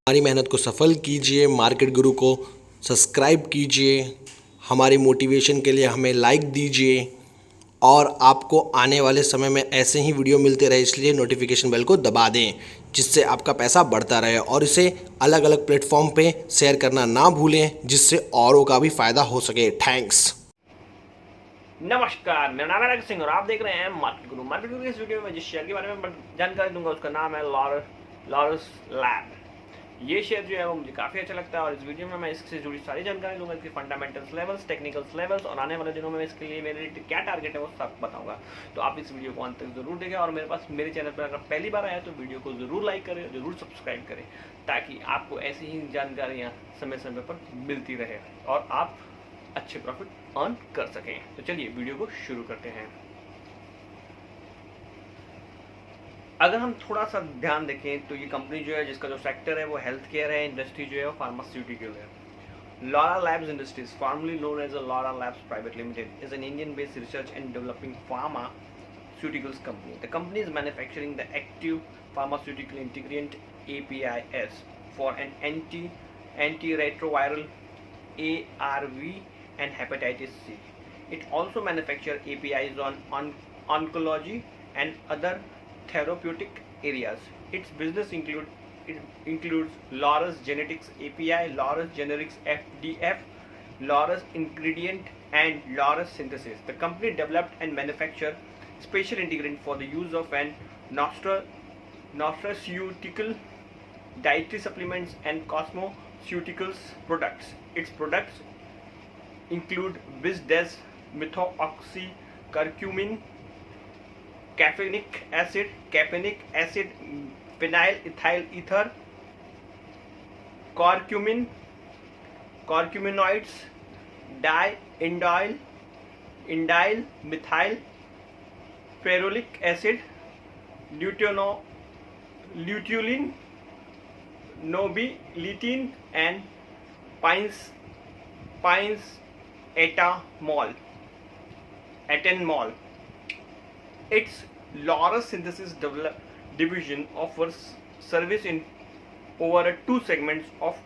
हमारी मेहनत को सफल कीजिए, मार्केट गुरु को सब्सक्राइब कीजिए, हमारी मोटिवेशन के लिए हमें लाइक दीजिए और आपको आने वाले समय में ऐसे ही वीडियो मिलते रहे, इसलिए नोटिफिकेशन बेल को दबा दें जिससे आपका पैसा बढ़ता रहे और इसे अलग अलग प्लेटफॉर्म पे शेयर करना ना भूलें जिससे औरों का भी फ़ायदा हो सके। थैंक्स। नमस्कार, मेरा नाम है राकेश सिंह और आप देख रहे हैं मार्केट गुरु। मार्केट गुरु की इस वीडियो में जिस शेयर के बारे में जानकारी दूंगा उसका नाम है लॉरस लैब। ये शेयर जो है वो मुझे काफ़ी अच्छा लगता है और इस वीडियो में मैं इससे जुड़ी सारी जानकारी दूंगा, इसके फंडामेंटल्स लेवल्स, टेक्निकल्स लेवल्स और आने वाले दिनों में इसके लिए मेरे क्या टारगेट है वो सब बताऊंगा। तो आप इस वीडियो को अंत तक जरूर देखें और मेरे चैनल पर अगर पहली बार आया तो वीडियो को जरूर लाइक करें, जरूर सब्सक्राइब करें ताकि आपको ऐसी ही जानकारियाँ समय समय पर मिलती रहे और आप अच्छे प्रॉफिट अर्न कर सकें। तो चलिए वीडियो को शुरू करते हैं। अगर हम थोड़ा सा ध्यान देखें तो ये कंपनी जो है जिसका जो सेक्टर है वो हेल्थ केयर है, इंडस्ट्री जो है वो फार्मास्यूटिकल है। Laurus Labs Industries, formerly known as Laurus Labs Private Limited, is an Indian based research and developing pharmaceuticals company. The company is manufacturing the active pharmaceutical ingredient APIs for an antiretroviral ARV and hepatitis C. It also manufactures APIs on oncology and other therapeutic areas. Its business includes Laurus Genetics API, Laurus Generics FDF, Laurus Ingredient, and Laurus Synthesis. The company developed and manufactured special ingredient for the use of an nutraceutical, dietary supplements, and cosmeceuticals products. Its products include Bizdes, methoxy, curcumin, caffeinic acid, phenyl ethyl ether, curcuminoids, indyl methyl ferulic acid, luteolin, nobiletin, and pines etanol. Its Laurus Synthesis division offers service in over two segments of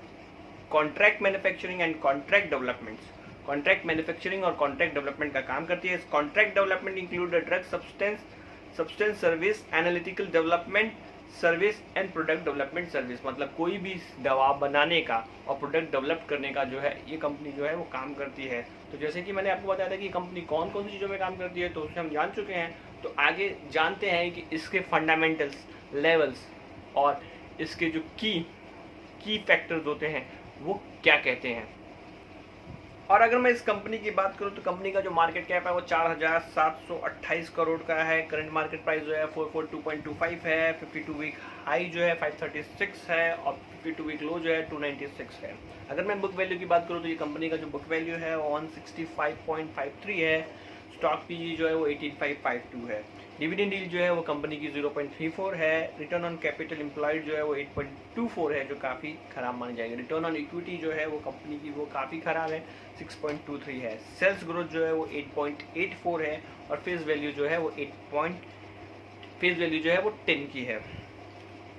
contract manufacturing and contract developments. Contract manufacturing और contract development का काम करती है। Contract development include drug substance service, analytical development service and product development service. मतलब कोई भी दवा बनाने का और प्रोडक्ट डेवलप करने का जो है ये कंपनी जो है वो काम करती है। तो जैसे कि मैंने आपको बताया था कि कंपनी कौन कौन सी चीज़ों में काम करती है तो उसे हम जान चुके हैं। तो आगे जानते हैं कि इसके फंडामेंटल्स, लेवल्स और इसके जो की फैक्टर्स होते हैं वो क्या कहते हैं। और अगर मैं इस कंपनी की बात करूं तो कंपनी का जो मार्केट कैप है वो 4,728 करोड़ का है। करंट मार्केट प्राइस जो है 442.25 है। 52 वीक हाई जो है 536 है और 52 वीक लो जो है 296 है। अगर मैं बुक वैल्यू की बात करूं तो ये कंपनी का जो बुक वैल्यू है वो 165.53 है। स्टॉक पीई जो है वो 18,552 है। डिविडेंड यील्ड जो है वो कंपनी की 0.34 है। रिटर्न ऑन कैपिटल एम्प्लॉयड जो है वो 8.24 है जो काफ़ी खराब मानी जाएगी। रिटर्न ऑन इक्विटी जो है वो कंपनी की वो काफ़ी खराब है, 6.23 है। सेल्स ग्रोथ जो है वो 8.84 है और फेस वैल्यू जो है वो 10 की है।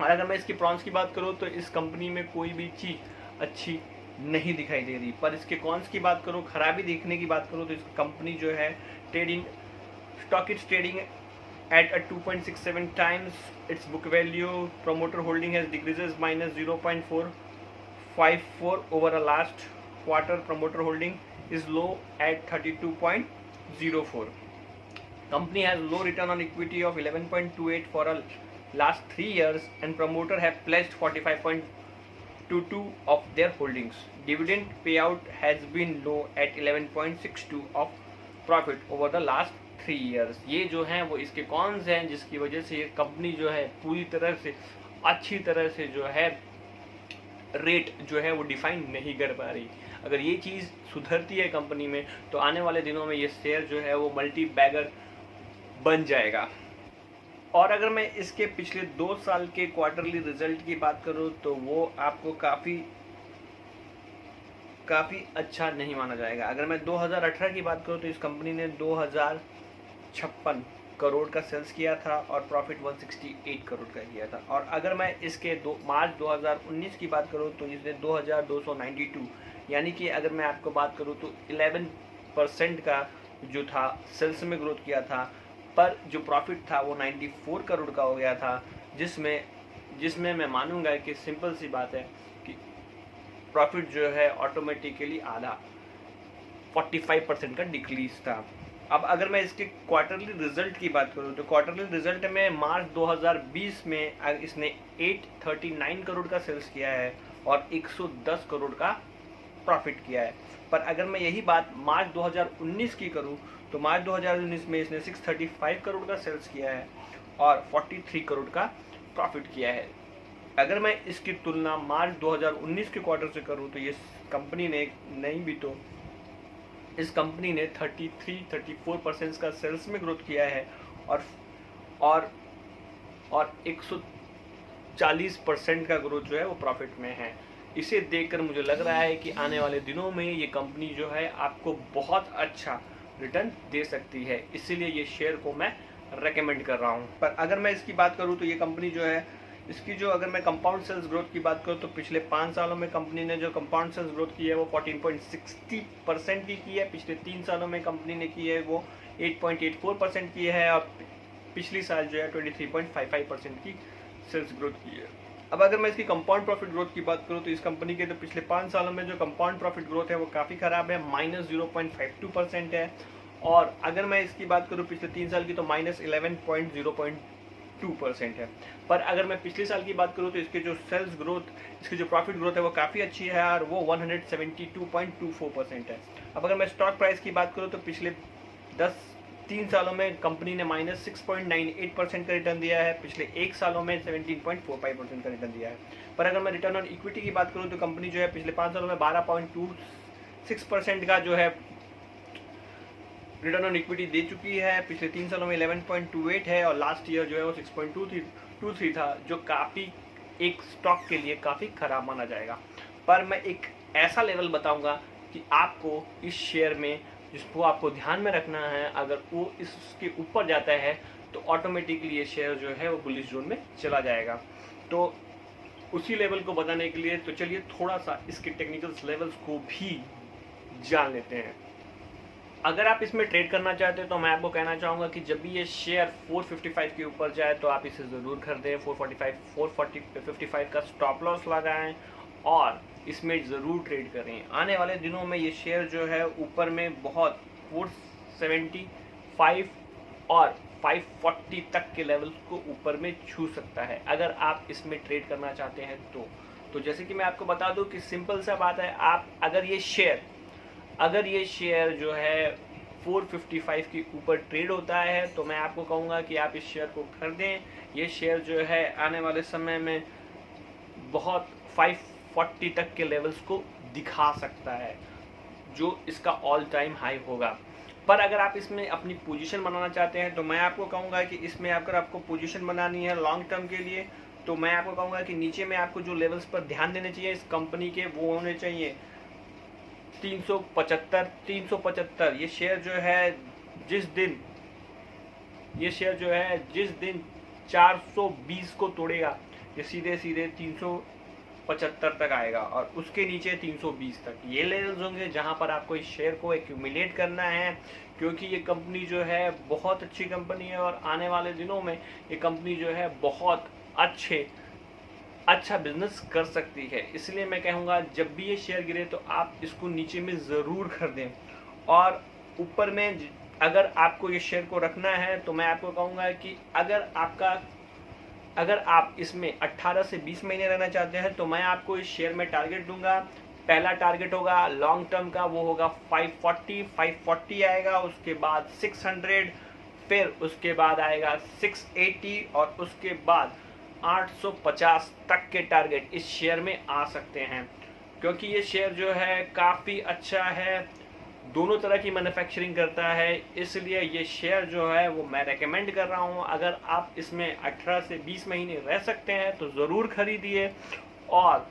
और अगर मैं इसकी प्रॉन्स की बात करूँ तो इस कंपनी में कोई भी चीज़ अच्छी नहीं दिखाई दे रही। पर इसके कॉन्स की बात करूँ, खराबी देखने की बात करूँ तो इस कंपनी जो है stock is trading at a 2.67 times its book value. Promoter holding has decreases minus 0.454 over a last quarter. Promoter holding is low at 32.04. Company has low return on equity of 11.28 for a last 3 years and promoter have pledged 45.22 of their holdings. Dividend payout has been low at 11.62 of profit over the last 3 years. ये जो हैं वो इसके cons हैं जिसकी वजह से ये कंपनी जो है पूरी तरह से अच्छी तरह से जो है रेट जो है वो डिफाइन नहीं कर पा रही। अगर ये चीज़ सुधरती है कंपनी में तो आने वाले दिनों में ये शेयर जो है वो मल्टी बैगर बन जाएगा। और अगर मैं इसके पिछले 2 साल के क्वार्टरली रिजल्ट की बात करूँ तो वो आपको काफ़ी अच्छा नहीं माना जाएगा। अगर मैं 2018 की बात करूँ तो इस कंपनी ने 2056 करोड़ का सेल्स किया था और प्रॉफिट 168 करोड़ का किया था। और अगर मैं इसके मार्च 2019 की बात करूं तो इसने 2292 यानी कि अगर मैं आपको बात करूं तो 11% का जो था सेल्स में ग्रोथ किया था, पर जो प्रॉफिट था वो 94 करोड़ का हो गया था, जिसमें मैं मानूंगा कि सिंपल सी बात है कि प्रॉफिट जो है ऑटोमेटिकली आधा 45% का डिक्रीज था। अब अगर मैं इसके क्वार्टरली रिजल्ट की बात करूं तो क्वार्टरली रिजल्ट में मार्च 2020 में इसने 839 करोड़ का सेल्स किया है और 110 करोड़ का प्रॉफिट किया है। पर अगर मैं यही बात मार्च 2019 की करूं तो मार्च 2019 में इसने 635 करोड़ का सेल्स किया है और 43 करोड़ का प्रॉफिट किया है। अगर मैं इसकी तुलना मार्च 2019 के क्वार्टर से करूं तो ये कंपनी ने नहीं भी तो इस कंपनी ने 34% का सेल्स में ग्रोथ किया है और 140% का ग्रोथ जो है वो प्रॉफिट में है। इसे देखकर मुझे लग रहा है कि आने वाले दिनों में ये कंपनी जो है आपको बहुत अच्छा रिटर्न दे सकती है, इसीलिए ये शेयर को मैं रेकमेंड कर रहा हूँ। पर अगर मैं इसकी बात करूँ तो ये कंपनी जो है इसकी जो अगर मैं कंपाउंड सेल्स ग्रोथ की बात करूँ तो पिछले 5 सालों में कंपनी ने जो कंपाउंड सेल्स ग्रोथ की है वो 14.60% की है। पिछले 3 सालों में कंपनी ने की है वो 8.84% की है और पिछली साल जो है 23.55% की सेल्स ग्रोथ की है। अब अगर मैं इसकी कंपाउंड प्रॉफिट ग्रोथ की बात करूँ तो इस कंपनी के तो पिछले 5 सालों में जो कंपाउंड प्रॉफिट ग्रोथ है वो काफ़ी ख़राब है, -0.52% है। और अगर मैं इसकी बात करूँ पिछले 3 साल की तो -11.02% है। पर अगर मैं पिछले साल की बात करूँ तो इसके जो सेल्स ग्रोथ, इसकी जो प्रॉफिट ग्रोथ है वो काफ़ी अच्छी है और वो 172.24% है। अब अगर मैं स्टॉक प्राइस की बात करूँ तो पिछले 3 सालों में कंपनी ने -6.98% का रिटर्न दिया है, पिछले 1 सालों में 17.45% का रिटर्न दिया है। पर अगर मैं रिटर्न ऑन इक्विटी की बात करूँ तो कंपनी जो है पिछले 5 सालों में 12.26% का जो है रिटर्न ऑन इक्विटी दे चुकी है, पिछले 3 सालों में 11.28 है और लास्ट ईयर जो है वो 6.23 था, जो काफ़ी एक स्टॉक के लिए काफ़ी खराब माना जाएगा। पर मैं एक ऐसा लेवल बताऊंगा कि आपको इस शेयर में जिसको आपको ध्यान में रखना है, अगर वो इसके ऊपर जाता है तो ऑटोमेटिकली ये शेयर जो है वो बुलिश जोन में चला जाएगा। तो उसी लेवल को बताने के लिए तो चलिए थोड़ा सा इसके टेक्निकल लेवल्स को भी जान लेते हैं। अगर आप इसमें ट्रेड करना चाहते हैं तो मैं आपको कहना चाहूँगा कि जब भी ये शेयर 455 के ऊपर जाए तो आप इसे ज़रूर खरीदें। 455 का स्टॉप लॉस लगाएं और इसमें ज़रूर ट्रेड करें। आने वाले दिनों में ये शेयर जो है ऊपर में बहुत 475 और 540 तक के लेवल्स को ऊपर में छू सकता है अगर आप इसमें ट्रेड करना चाहते हैं तो जैसे कि मैं आपको बता दूं कि सिंपल सा बात है, आप अगर ये शेयर जो है 455 के ऊपर ट्रेड होता है तो मैं आपको कहूँगा कि आप इस शेयर को खरीदें। ये शेयर जो है आने वाले समय में बहुत 540 तक के लेवल्स को दिखा सकता है, जो इसका ऑल टाइम हाई होगा। पर अगर आप इसमें अपनी पोजीशन बनाना चाहते हैं तो मैं आपको कहूँगा कि इसमें अगर आपको पोजीशन बनानी है लॉन्ग टर्म के लिए तो मैं आपको कहूँगा कि नीचे में आपको जो लेवल्स पर ध्यान देने चाहिए इस कंपनी के, वो होने चाहिए 375। ये शेयर जो है जिस दिन 420 को तोड़ेगा ये सीधे 375 तक आएगा और उसके नीचे 320 तक ये लेवल्स होंगे जहां पर आपको इस शेयर को एक्यूमुलेट करना है, क्योंकि ये कंपनी जो है बहुत अच्छी कंपनी है और आने वाले दिनों में ये कंपनी जो है बहुत अच्छा बिजनेस कर सकती है। इसलिए मैं कहूँगा जब भी ये शेयर गिरे तो आप इसको नीचे में ज़रूर खरीदें और ऊपर में अगर आपको ये शेयर को रखना है तो मैं आपको कहूँगा कि अगर आप इसमें 18 से 20 महीने रहना चाहते हैं तो मैं आपको इस शेयर में टारगेट दूंगा। पहला टारगेट होगा लॉन्ग टर्म का, वो होगा 540 आएगा, उसके बाद 600, फिर उसके बाद आएगा 680 और उसके बाद 850 तक के टारगेट इस शेयर में आ सकते हैं, क्योंकि ये शेयर जो है काफ़ी अच्छा है, दोनों तरह की मैन्युफैक्चरिंग करता है, इसलिए ये शेयर जो है वो मैं रेकमेंड कर रहा हूँ। अगर आप इसमें 18 से 20 महीने रह सकते हैं तो ज़रूर खरीदिए और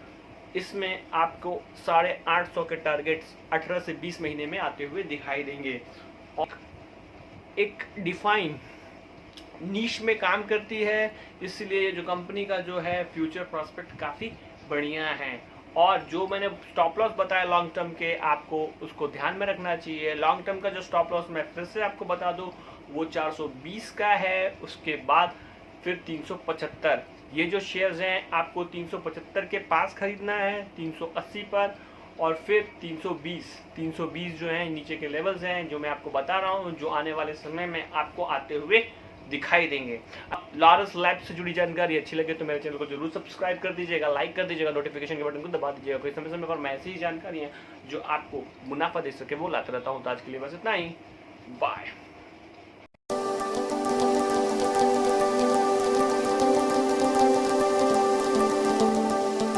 इसमें आपको 850 के टारगेट्स 18 से 20 महीने में आते हुए दिखाई देंगे। और एक डिफाइन नीश में काम करती है, इसलिए ये जो कंपनी का जो है फ्यूचर प्रोस्पेक्ट काफ़ी बढ़िया है। और जो मैंने स्टॉप लॉस बताया लॉन्ग टर्म के, आपको उसको ध्यान में रखना चाहिए। लॉन्ग टर्म का जो स्टॉप लॉस मैं फिर से आपको बता दूं, वो 420 का है, उसके बाद फिर 375। ये जो शेयर्स हैं आपको 375 के पास खरीदना है, 380 पर, और फिर 320 जो है नीचे के लेवल्स हैं जो मैं आपको बता रहा हूँ, जो आने वाले समय में आपको आते हुए दिखाई देंगे। लॉरस लैब से जुड़ी जानकारी अच्छी लगे तो मेरे चैनल को जरूर सब्सक्राइब कर दीजिएगा, लाइक कर दीजिएगा, नोटिफिकेशन के बटन को दबा दीजिएगा। कोई समय समय पर मैं ऐसी ही जानकारी है जो आपको मुनाफा दे सके वो लाता रहता हूँ। तो आज के लिए बस इतना ही, बाय।